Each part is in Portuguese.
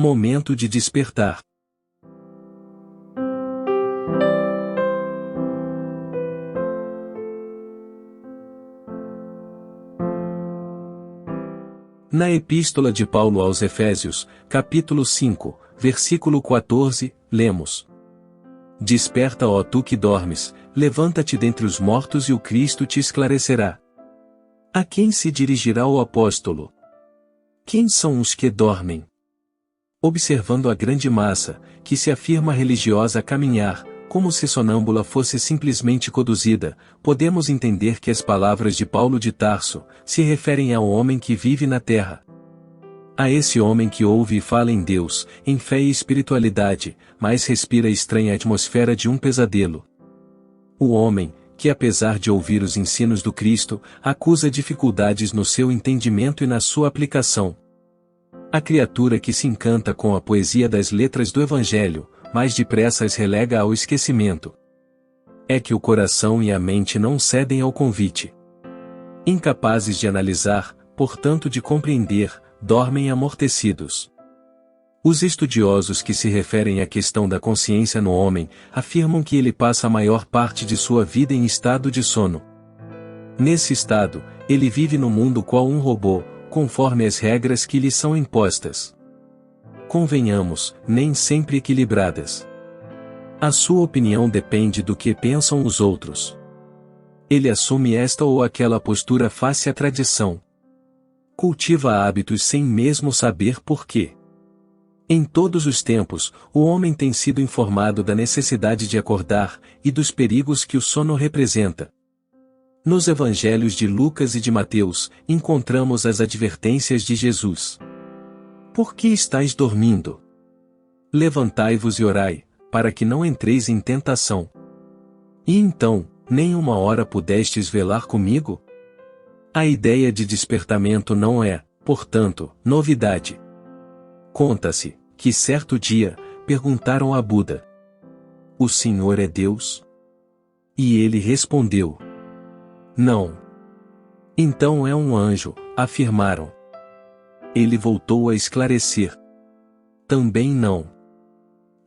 Momento de despertar. Na Epístola de Paulo aos Efésios, capítulo 5, versículo 14, lemos: Desperta, ó tu que dormes, levanta-te dentre os mortos e o Cristo te esclarecerá. A quem se dirigirá o apóstolo? Quem são os que dormem? Observando a grande massa, que se afirma religiosa a caminhar, como se sonâmbula fosse simplesmente conduzida, podemos entender que as palavras de Paulo de Tarso se referem ao homem que vive na terra. A esse homem que ouve e fala em Deus, em fé e espiritualidade, mas respira a estranha atmosfera de um pesadelo. O homem, que apesar de ouvir os ensinos do Cristo, acusa dificuldades no seu entendimento e na sua aplicação. A criatura que se encanta com a poesia das letras do Evangelho, mais depressa as relega ao esquecimento. É que o coração e a mente não cedem ao convite. Incapazes de analisar, portanto de compreender, dormem amortecidos. Os estudiosos que se referem à questão da consciência no homem, afirmam que ele passa a maior parte de sua vida em estado de sono. Nesse estado, ele vive no mundo qual um robô, conforme as regras que lhe são impostas. Convenhamos, nem sempre equilibradas. A sua opinião depende do que pensam os outros. Ele assume esta ou aquela postura face à tradição. Cultiva hábitos sem mesmo saber por quê. Em todos os tempos, o homem tem sido informado da necessidade de acordar, e dos perigos que o sono representa. Nos evangelhos de Lucas e de Mateus, encontramos as advertências de Jesus. Por que estáis dormindo? Levantai-vos e orai, para que não entreis em tentação. E então, nem uma hora pudestes velar comigo? A ideia de despertamento não é, portanto, novidade. Conta-se, que certo dia, perguntaram a Buda: O Senhor é Deus? E ele respondeu: Não. Então é um anjo, afirmaram. Ele voltou a esclarecer: Também não.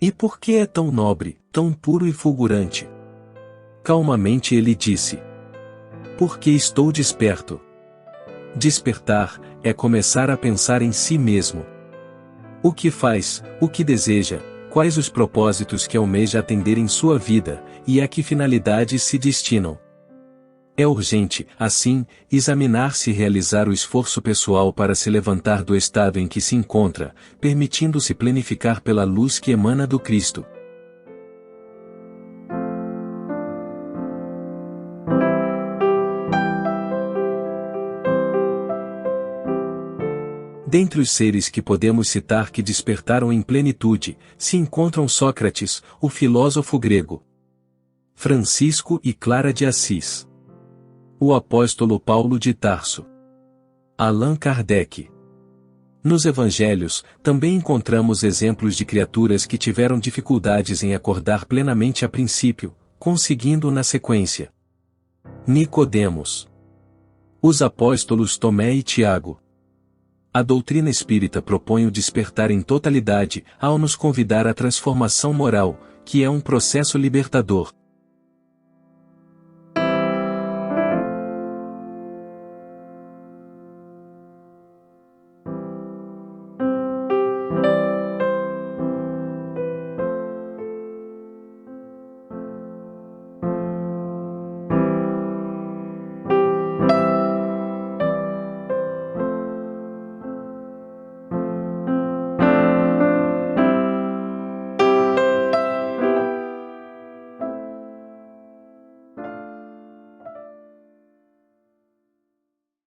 E por que é tão nobre, tão puro e fulgurante? Calmamente ele disse: Porque estou desperto. Despertar é começar a pensar em si mesmo. O que faz, o que deseja, quais os propósitos que almeja atender em sua vida, e a que finalidades se destinam. É urgente, assim, examinar-se e realizar o esforço pessoal para se levantar do estado em que se encontra, permitindo-se planificar pela luz que emana do Cristo. Dentre os seres que podemos citar que despertaram em plenitude, se encontram Sócrates, o filósofo grego, Francisco e Clara de Assis, o apóstolo Paulo de Tarso, Allan Kardec. Nos evangelhos, também encontramos exemplos de criaturas que tiveram dificuldades em acordar plenamente a princípio, conseguindo na sequência. Nicodemos, os apóstolos Tomé e Tiago. A doutrina espírita propõe o despertar em totalidade, ao nos convidar à transformação moral, que é um processo libertador.